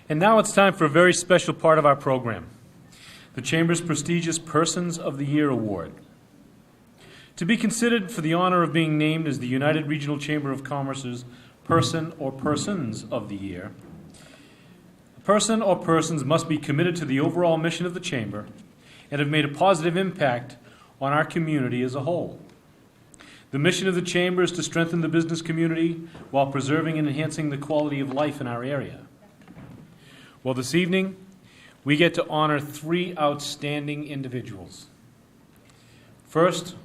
And now it's time for a very special part of our program, the Chamber's prestigious Persons of the Year Award. To be considered for the honor of being named as the United Regional Chamber of Commerce's Person or Persons of the Year, a person or persons must be committed to the overall mission of the Chamber and have made a positive impact on our community as a whole. The mission of the Chamber is to strengthen the business community while preserving and enhancing the quality of life in our area. Well, this evening, we get to honor three outstanding individuals. First,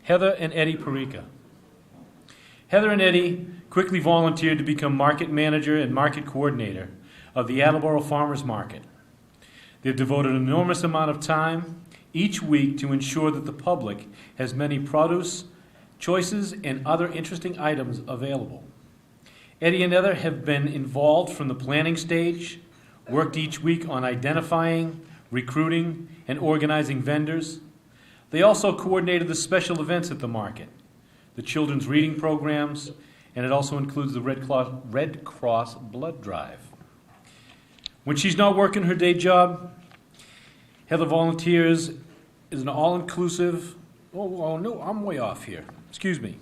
Heather and Eddie Perica. Heather and Eddie quickly volunteered to become market manager and market coordinator of the Attleboro Farmers Market. They've devoted an enormous amount of time each week to ensure that the public has many produce, choices, and other interesting items available. Eddie and Heather have been involved from the planning stage, worked each week on identifying, recruiting, and organizing vendors. They also coordinated the special events at the market, the children's reading programs, and it also includes the Red Cross blood drive. When she's not working her day job, Heather volunteers as an all-inclusive, no, I'm way off here. Excuse me.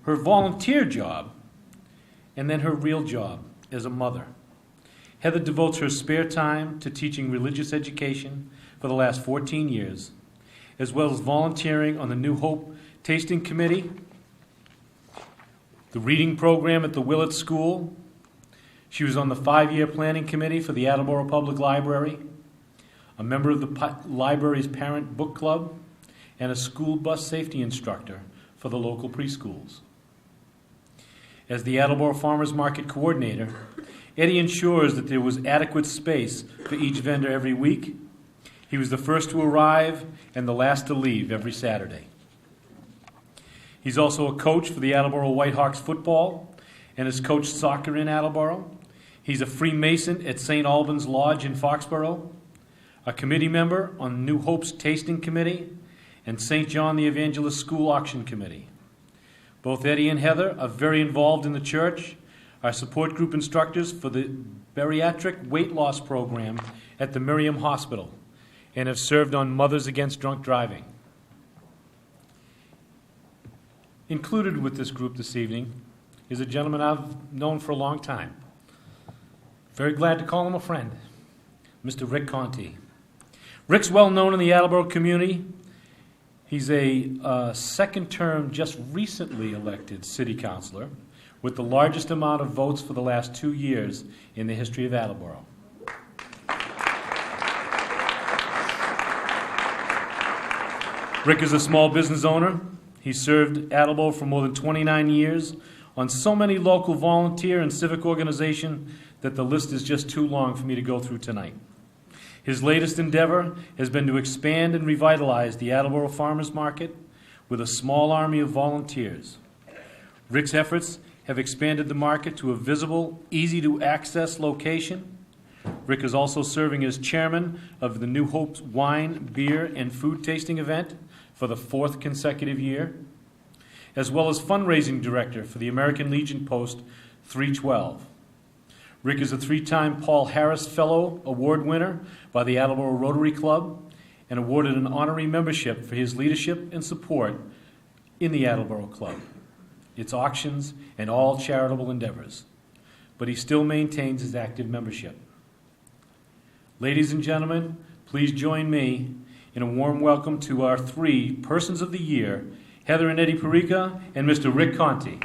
Her volunteer job and then her real job as a mother. Heather devotes her spare time to teaching religious education for the last 14 years, as well as volunteering on the New Hope Tasting Committee, the reading program at the Willett School. She was on the 5-year planning committee for the Attleboro Public Library, a member of the library's parent book club, and a school bus safety instructor for the local preschools. As the Attleboro Farmers Market coordinator, Eddie ensures that there was adequate space for each vendor every week. He was the first to arrive and the last to leave every Saturday. He's also a coach for the Attleboro Whitehawks football and has coached soccer in Attleboro. He's a Freemason at St. Albans Lodge in Foxborough, a committee member on New Hope's Tasting Committee and St. John the Evangelist School Auction Committee. Both Eddie and Heather are very involved in the church, are support group instructors for the bariatric weight loss program at the Miriam Hospital, and have served on Mothers Against Drunk Driving. Included with this group this evening is a gentleman I've known for a long time. Very glad to call him a friend, Mr. Rick Conti. Rick's well known in the Attleboro community. He's a second-term, just recently elected city councilor with the largest amount of votes for the last 2 years in the history of Attleboro. Rick is a small business owner. He served Attleboro for more than 29 years on so many local volunteer and civic organizations that the list is just too long for me to go through tonight. His latest endeavor has been to expand and revitalize the Attleboro Farmers Market with a small army of volunteers. Rick's efforts have expanded the market to a visible, easy-to-access location. Rick is also serving as chairman of the New Hope's wine, beer, and food tasting event for the 4th consecutive year, as well as fundraising director for the American Legion Post 312. Rick is a 3-time Paul Harris Fellow Award winner by the Attleboro Rotary Club and awarded an honorary membership for his leadership and support in the Attleboro Club, its auctions, and all charitable endeavors. But he still maintains his active membership. Ladies and gentlemen, please join me in a warm welcome to our 3 Persons of the Year, Heather and Eddie Perica and Mr. Rick Conti.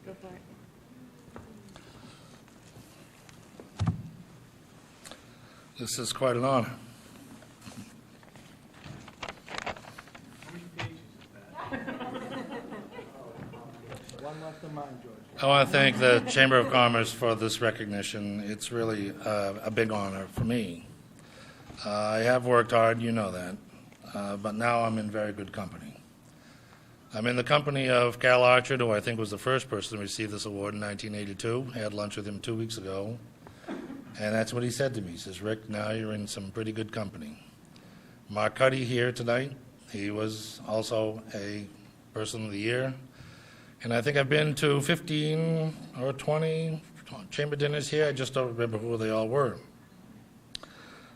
Go for it. This is quite an honor. I want to thank the Chamber of Commerce for this recognition. It's really a big honor for me. I have worked hard, you know that, but now I'm in very good company. I'm in the company of Cal Archer, who I think was the first person to receive this award in 1982. I had lunch with him 2 weeks ago, and that's what he said to me. He says, "Rick, now you're in some pretty good company." Mark Cuddy here tonight, he was also a Person of the Year. And I think I've been to 15 or 20 chamber dinners here. I just don't remember who they all were.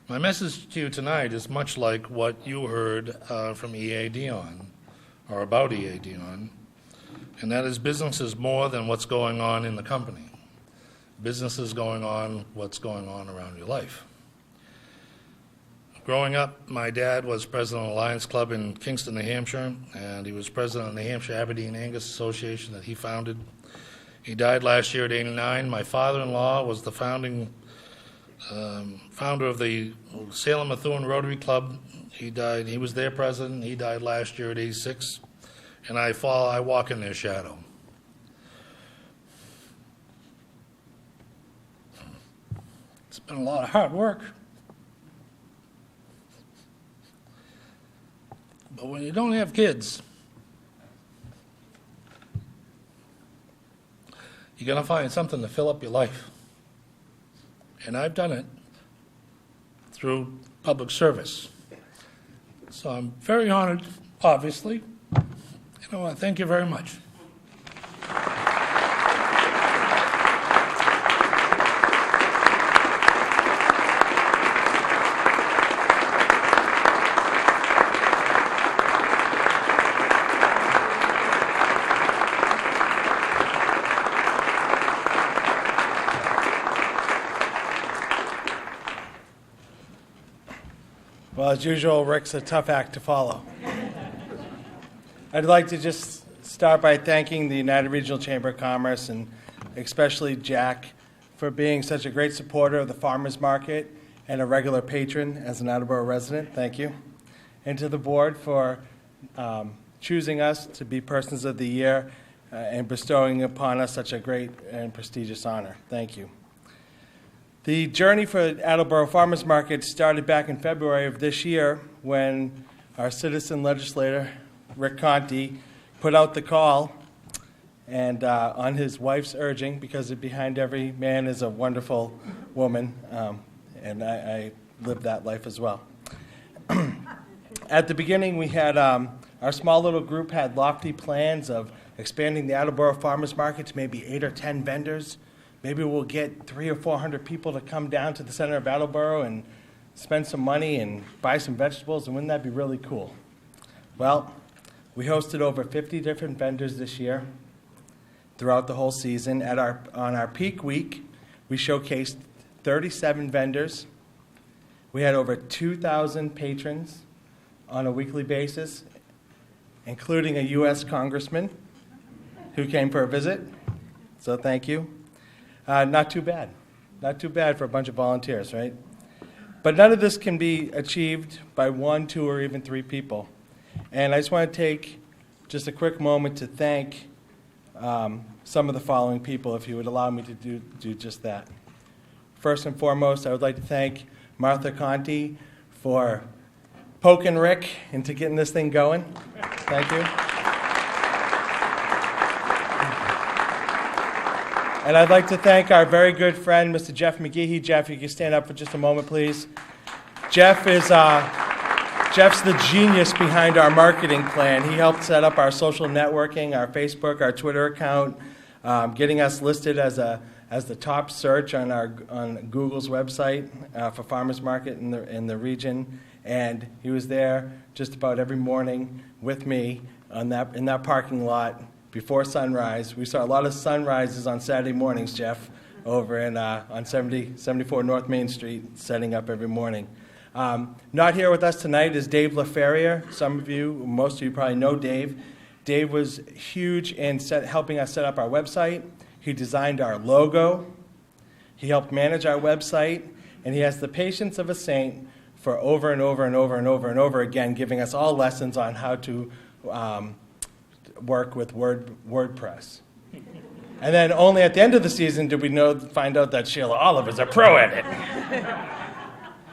My message to you tonight is much like what you heard from E.A. Dion, or about E.A. Dion, and that is business is more than what's going on in the company. Business is going on what's going on around your life. Growing up, my dad was president of the Lions Club in Kingston, New Hampshire, and he was president of the New Hampshire Aberdeen Angus Association that he founded. He died last year at 89. My father-in-law was the founder of the Salem Methuen Rotary Club. He died. He was their president. He died last year at 86, and I walk in their shadow. It's been a lot of hard work. But when you don't have kids, you're going to find something to fill up your life. And I've done it through public service. So I'm very honored, obviously. And I want to thank you very much. Well, as usual, Rick's a tough act to follow. I'd like to just start by thanking the United Regional Chamber of Commerce and especially Jack for being such a great supporter of the farmers market and a regular patron as an Attleboro resident. Thank you. And to the board for choosing us to be Persons of the Year and bestowing upon us such a great and prestigious honor. Thank you. The journey for Attleboro Farmers Market started back in February of this year when our citizen legislator, Rick Conti, put out the call and on his wife's urging, because behind every man is a wonderful woman, and I lived that life as well. At the beginning, we had our small little group had lofty plans of expanding the Attleboro Farmers Market to maybe 8 or 10 vendors. Maybe we'll get 300 or 400 people to come down to the center of Attleboro and spend some money and buy some vegetables, and wouldn't that be really cool? Well, we hosted over 50 different vendors this year throughout the whole season. On our peak week, we showcased 37 vendors. We had over 2,000 patrons on a weekly basis, including a U.S. congressman who came for a visit, so thank you. Not too bad. Not too bad for a bunch of volunteers, right? But none of this can be achieved by 1, 2, or even 3 people. And I just want to take just a quick moment to thank some of the following people, if you would allow me to do just that. First and foremost, I would like to thank Martha Conti for poking Rick into getting this thing going. Thank you. And I'd like to thank our very good friend, Mr. Jeff McGehee. Jeff, you can stand up for just a moment, please. Jeff's the genius behind our marketing plan. He helped set up our social networking, our Facebook, our Twitter account, getting us listed as the top search on Google's website for farmers market in the region. And he was there just about every morning with me in that parking lot before sunrise. We saw a lot of sunrises on Saturday mornings, Jeff, over on 74 North Main Street, setting up every morning. Not here with us tonight is Dave LaFerrier. Most of you probably know Dave. Dave was huge in helping us set up our website. He designed our logo. He helped manage our website. and he has the patience of a saint for over and over and over and over and over again, giving us all lessons on how to work with WordPress. And then only at the end of the season did we find out that Sheila Oliver's a pro at it.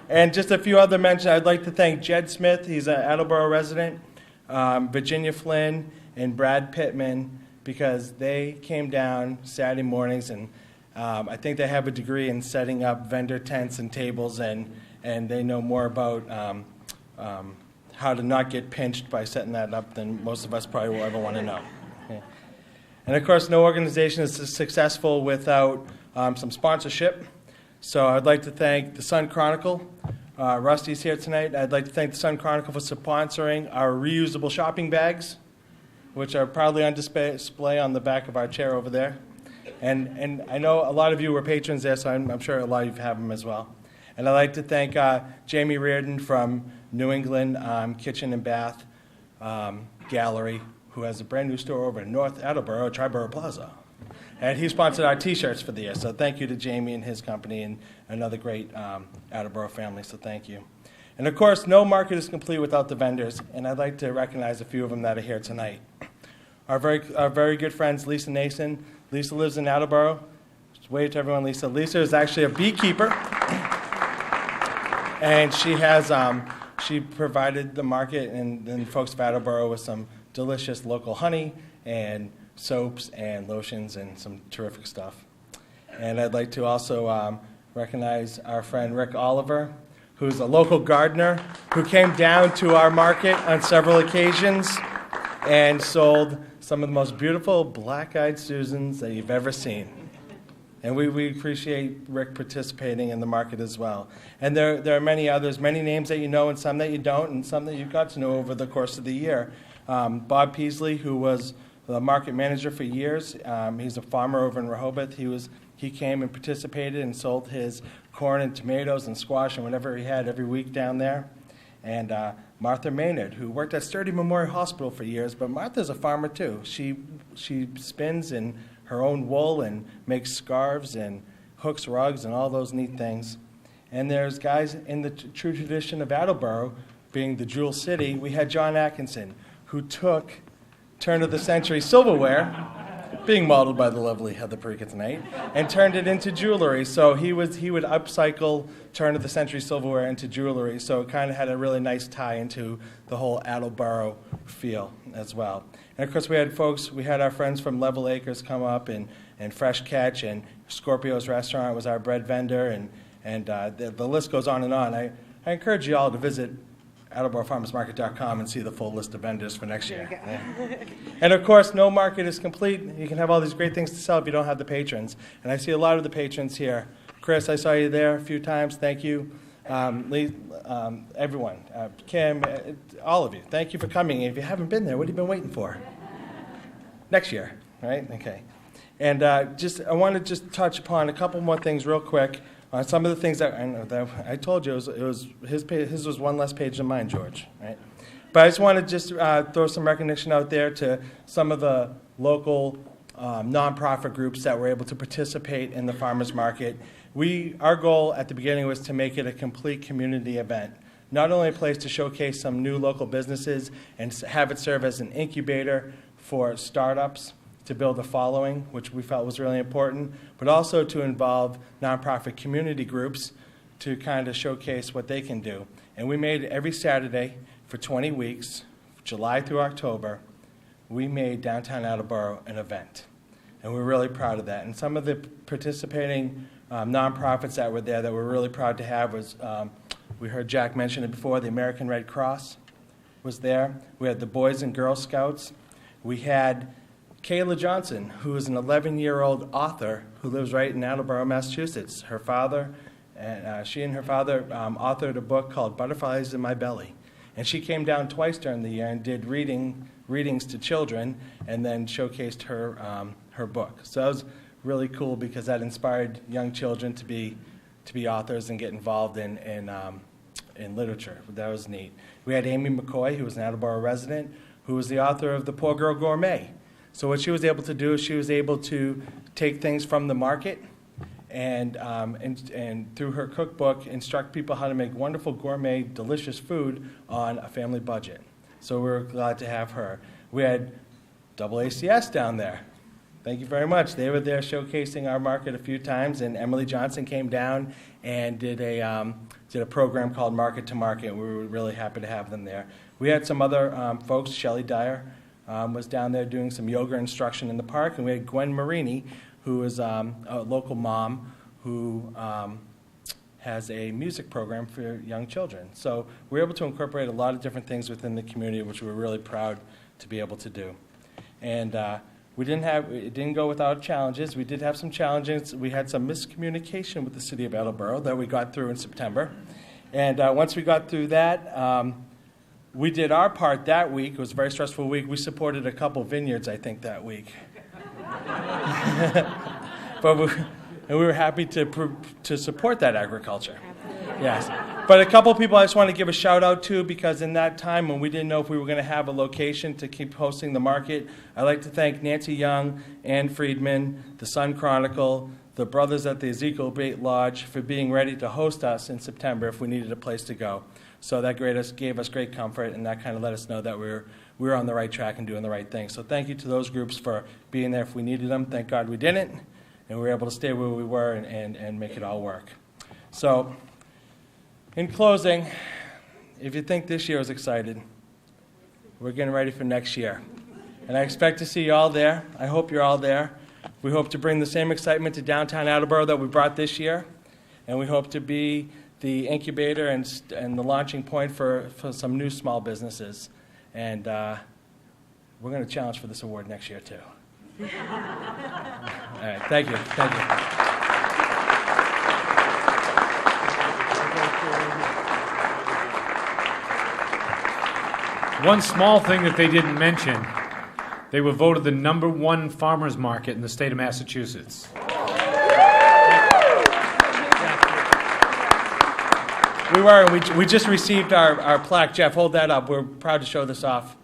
And just a few other mentions. I'd like to thank Jed Smith. He's an Attleboro resident, Virginia Flynn, and Brad Pittman, because they came down Saturday mornings, and I think they have a degree in setting up vendor tents and tables, and they know more about how to not get pinched by setting that up than most of us probably will ever want to know. Okay. And of course, no organization is successful without some sponsorship. So I'd like to thank the Sun Chronicle. Rusty's here tonight. I'd like to thank the Sun Chronicle for sponsoring our reusable shopping bags, which are proudly on display on the back of our chair over there. And I know a lot of you were patrons there, so I'm sure a lot of you have them as well. And I'd like to thank Jamie Reardon from New England Kitchen and Bath Gallery, who has a brand new store over in North Attleboro, Triborough Plaza. And he sponsored our T-shirts for the year, so thank you to Jamie and his company and another great Attleboro family, so thank you. And of course, no market is complete without the vendors, and I'd like to recognize a few of them that are here tonight. Our very good friends, Lisa Nason. Lisa lives in Attleboro. Just wave to everyone, Lisa. Lisa is actually a beekeeper, and she provided the market and folks of Attleboro with some delicious local honey and soaps and lotions and some terrific stuff. And I'd like to also recognize our friend Rick Oliver, who's a local gardener who came down to our market on several occasions and sold some of the most beautiful black-eyed Susans that you've ever seen. And we appreciate Rick participating in the market as well. And there are many others, many names that you know and some that you don't, and some that you got to know over the course of the year. Bob Peasley, who was the market manager for years, he's a farmer over in Rehoboth. He came and participated and sold his corn and tomatoes and squash and whatever he had every week down there. And Martha Maynard, who worked at Sturdy Memorial Hospital for years, but Martha's a farmer too. She spins in her own wool and makes scarves and hooks rugs and all those neat things. And there's guys in the true tradition of Attleboro, being the Jewel City. We had John Atkinson, who took turn-of-the-century silverware, being modeled by the lovely Heather Parika tonight, and turned it into jewelry. So he would upcycle turn-of-the-century silverware into jewelry. So it kind of had a really nice tie into the whole Attleboro feel as well. And of course, we had our friends from Level Acres come up, and Fresh Catch, and Scorpio's Restaurant was our bread vendor, and the list goes on and on. I encourage you all to visit AttleboroFarmersMarket.com and see the full list of vendors for next year. Yeah. And of course, no market is complete. You can have all these great things to sell if you don't have the patrons. And I see a lot of the patrons here. Chris, I saw you there a few times. Thank you. Lee, everyone, Kim, all of you, thank you for coming. If you haven't been there, what have you been waiting for? Next year, right? Okay. And I want to just touch upon a couple more things real quick on some of the things that I told you it was his was one less page than mine, George, right? But I just want to throw some recognition out there to some of the local nonprofit groups that were able to participate in the farmers market. Our goal at the beginning was to make it a complete community event. Not only a place to showcase some new local businesses and have it serve as an incubator for startups to build a following, which we felt was really important, but also to involve nonprofit community groups to kind of showcase what they can do. And we made every Saturday for 20 weeks, July through October, we made downtown Attleboro an event. And we're really proud of that. And some of the participating nonprofits that were there that we're really proud to have was, we heard Jack mention it before, the American Red Cross was there. We had the Boys and Girl Scouts. We had Kayla Johnson, who is an 11-year-old author who lives right in Attleboro, Massachusetts. Her father, she and her father authored a book called Butterflies in My Belly. And she came down twice during the year and did readings to children and then showcased her book. So that was really cool because that inspired young children to be authors and get involved in literature. That was neat. We had Amy McCoy, who was an Attleboro resident, who was the author of The Poor Girl Gourmet. So what she was able to do is she was able to take things from the market and through her cookbook, instruct people how to make wonderful, gourmet, delicious food on a family budget. So we're glad to have her. We had AACS down there. Thank you very much. They were there showcasing our market a few times, and Emily Johnson came down and did a program called Market to Market. We were really happy to have them there. We had some other folks. Shelley Dyer was down there doing some yoga instruction in the park, and we had Gwen Marini, who is a local mom who has a music program for young children. So we're able to incorporate a lot of different things within the community, which we're really proud to be able to do. And it didn't go without challenges. We did have some challenges. We had some miscommunication with the city of Attleboro that we got through in September. And once we got through that, we did our part that week. It was a very stressful week. We supported a couple vineyards, I think, that week. And we were happy to support that agriculture. Yes. But a couple people I just want to give a shout out to, because in that time when we didn't know if we were going to have a location to keep hosting the market, I'd like to thank Nancy Young, Ann Friedman, the Sun Chronicle, the brothers at the Ezekiel Bait Lodge for being ready to host us in September if we needed a place to go. So that gave us great comfort, and that kind of let us know that we were on the right track and doing the right thing. So thank you to those groups for being there if we needed them. Thank God we didn't, and we were able to stay where we were and make it all work. So in closing, if you think this year was exciting, we're getting ready for next year. And I expect to see you all there. I hope you're all there. We hope to bring the same excitement to downtown Attleboro that we brought this year. And we hope to be the incubator and the launching point for some new small businesses. And we're going to challenge for this award next year, too. All right, thank you. Thank you. One small thing that they didn't mention, they were voted the #1 farmers market in the state of Massachusetts. We were. We just received our plaque. Jeff, hold that up. We're proud to show this off.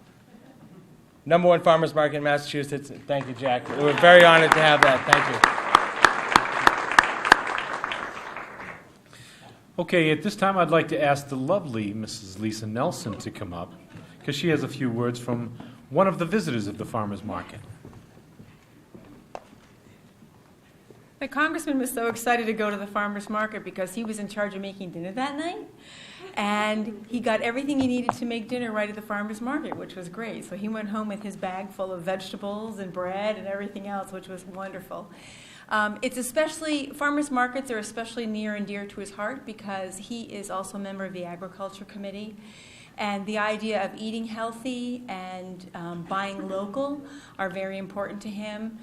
#1 farmers market in Massachusetts. Thank you, Jack. We're very honored to have that. Thank you. Okay, at this time I'd like to ask the lovely Mrs. Lisa Nelson to come up, because she has a few words from one of the visitors of the farmers market. The congressman was so excited to go to the farmer's market because he was in charge of making dinner that night. And he got everything he needed to make dinner right at the farmer's market, which was great. So he went home with his bag full of vegetables and bread and everything else, which was wonderful. Farmers markets are especially near and dear to his heart because he is also a member of the Agriculture Committee. And the idea of eating healthy and buying local are very important to him.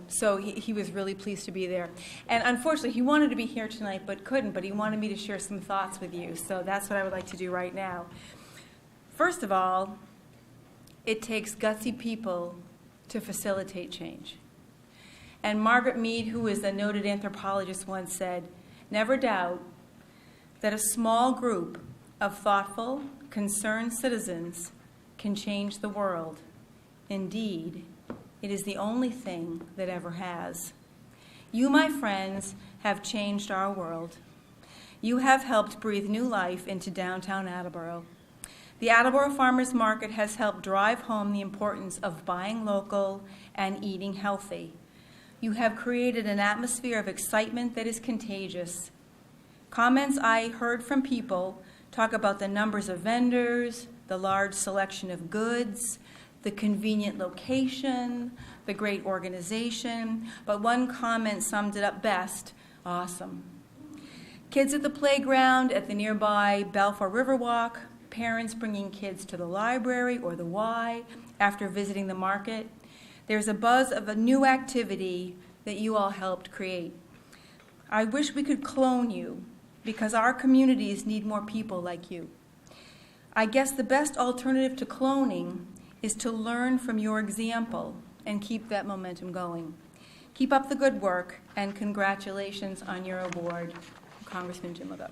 So he was really pleased to be there. And unfortunately, he wanted to be here tonight but couldn't, but he wanted me to share some thoughts with you. So that's what I would like to do right now. First of all, it takes gutsy people to facilitate change. And Margaret Mead, who is a noted anthropologist, once said, "Never doubt that a small group of thoughtful, concerned citizens can change the world. Indeed, it is the only thing that ever has." You, my friends, have changed our world. You have helped breathe new life into downtown Attleboro. The Attleboro Farmers Market has helped drive home the importance of buying local and eating healthy. You have created an atmosphere of excitement that is contagious. Comments I heard from people talk about the numbers of vendors, the large selection of goods, the convenient location, the great organization, but one comment summed it up best: awesome. Kids at the playground at the nearby Balfour Riverwalk, parents bringing kids to the library or the Y after visiting the market. There's a buzz of a new activity that you all helped create. I wish we could clone you because our communities need more people like you. I guess the best alternative to cloning is to learn from your example and keep that momentum going. Keep up the good work, and congratulations on your award, Congressman Jim McGovern.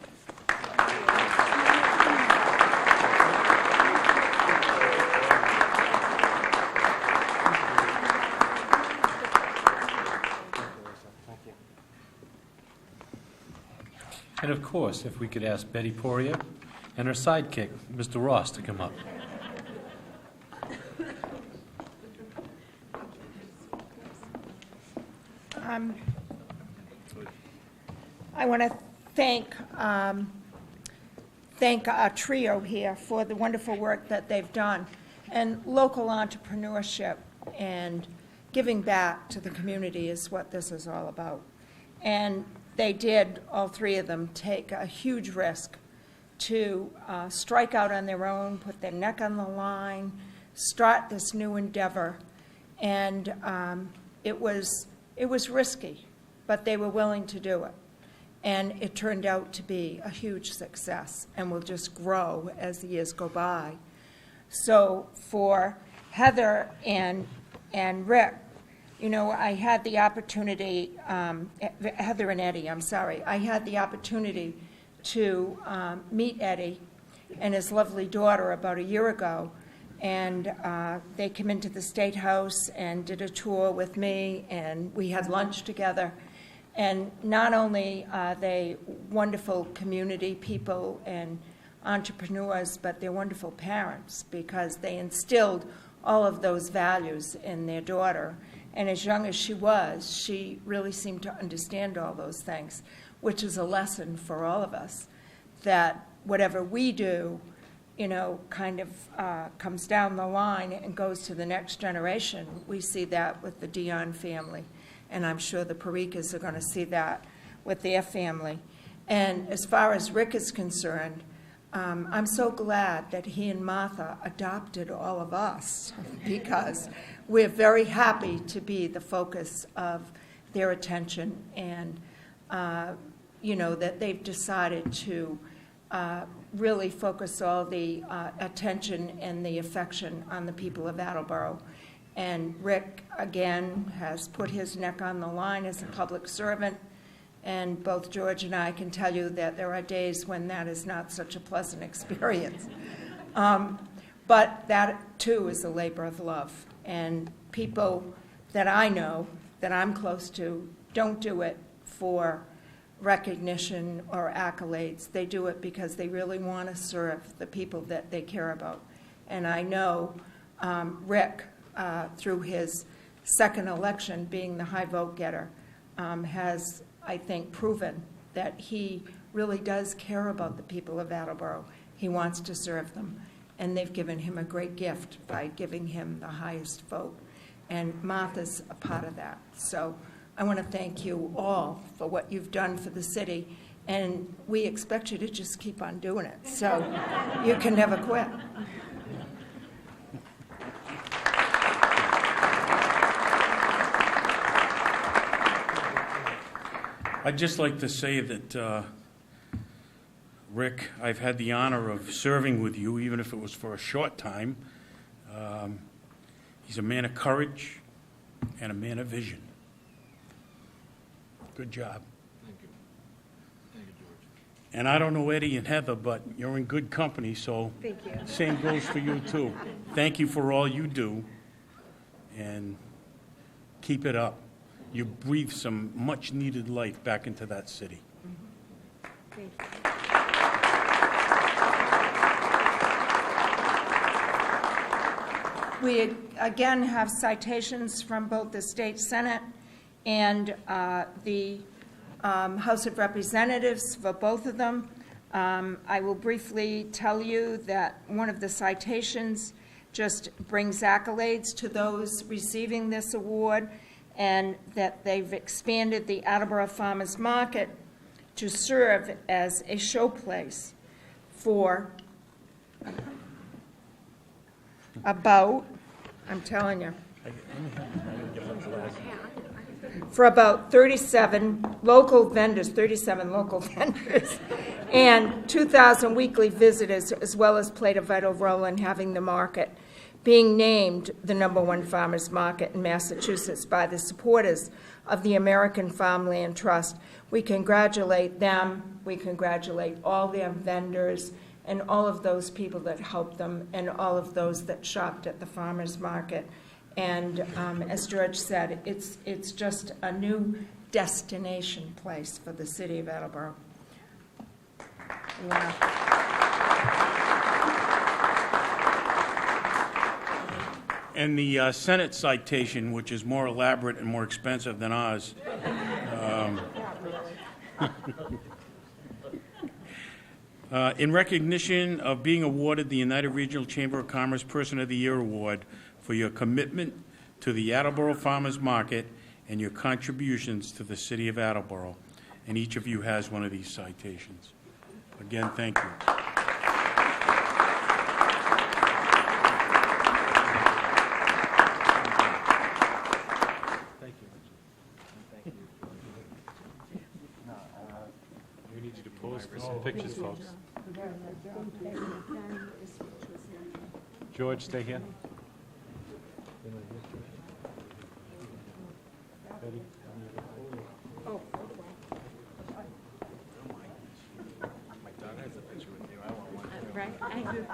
And of course, if we could ask Betty Poirier and her sidekick, Mr. Ross, to come up. I want to thank our trio here for the wonderful work that they've done, and local entrepreneurship and giving back to the community is what this is all about. And they did, all three of them, take a huge risk to strike out on their own, put their neck on the line, start this new endeavor. And it was risky, but they were willing to do it. And it turned out to be a huge success and will just grow as the years go by. So for Heather and Rick, you know, I had the opportunity, Heather and Eddie, I'm sorry, I had the opportunity to meet Eddie and his lovely daughter about a year ago. And they came into the State House and did a tour with me, and we had lunch together. And not only are they wonderful community people and entrepreneurs, but they're wonderful parents because they instilled all of those values in their daughter. And as young as she was, she really seemed to understand all those things, which is a lesson for all of us, that whatever we do, you know, kind of comes down the line and goes to the next generation. We see that with the Dion family, and I'm sure the Parikas are going to see that with their family. And as far as Rick is concerned, I'm so glad that he and Martha adopted all of us because we're very happy to be the focus of their attention, and you know, that they've decided to really focus all the attention and the affection on the people of Attleboro. And Rick, again, has put his neck on the line as a public servant, and both George and I can tell you that there are days when that is not such a pleasant experience. But that, too, is a labor of love. And people that I know, that I'm close to, don't do it for recognition or accolades. They do it because they really want to serve the people that they care about. And I know Rick, through his second election, being the high vote getter, has, I think, proven that he really does care about the people of Attleboro. He wants to serve them. And they've given him a great gift by giving him the highest vote. And Martha's a part of that. So I want to thank you all for what you've done for the city, and we expect you to just keep on doing it, so you can never quit. I'd just like to say that, Rick, I've had the honor of serving with you, even if it was for a short time. He's a man of courage and a man of vision. Good job. Thank you. Thank you, George. And I don't know Eddie and Heather, but you're in good company, so Thank you. same goes for you, too. Thank you for all you do, and keep it up. You breathe some much-needed life back into that city. Thank you. We again have citations from both the State Senate and the House of Representatives for both of them. I will briefly tell you that one of the citations just brings accolades to those receiving this award, and that they've expanded the Attleboro Farmers Market to serve as a showplace for about, I'm telling you, for about 37 local vendors, and 2,000 weekly visitors, as well as played a vital role in having the market being named the #1 farmers market in Massachusetts by the supporters of the American Farmland Trust. We congratulate them, we congratulate all their vendors, and all of those people that helped them, and all of those that shopped at the farmers market. And as George said, it's just a new destination place for the city of Attleboro. And the Senate citation, which is more elaborate and more expensive than ours. In recognition of being awarded the United Regional Chamber of Commerce Person of the Year Award for your commitment to the Attleboro Farmers Market and your contributions to the city of Attleboro. And each of you has one of these citations. Again, thank you. We need you to pose for some pictures, folks. George, stay here. Right, I do.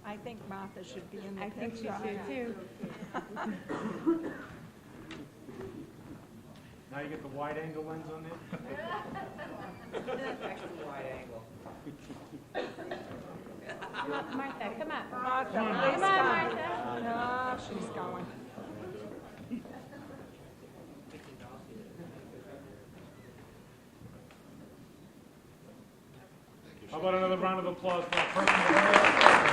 I think Martha should be in the I think she picture. should too. Now you get the wide angle lens on there? Martha, come up. Martha, Come please on, come. Martha. No, she's going. How about another round of applause for our person of the year?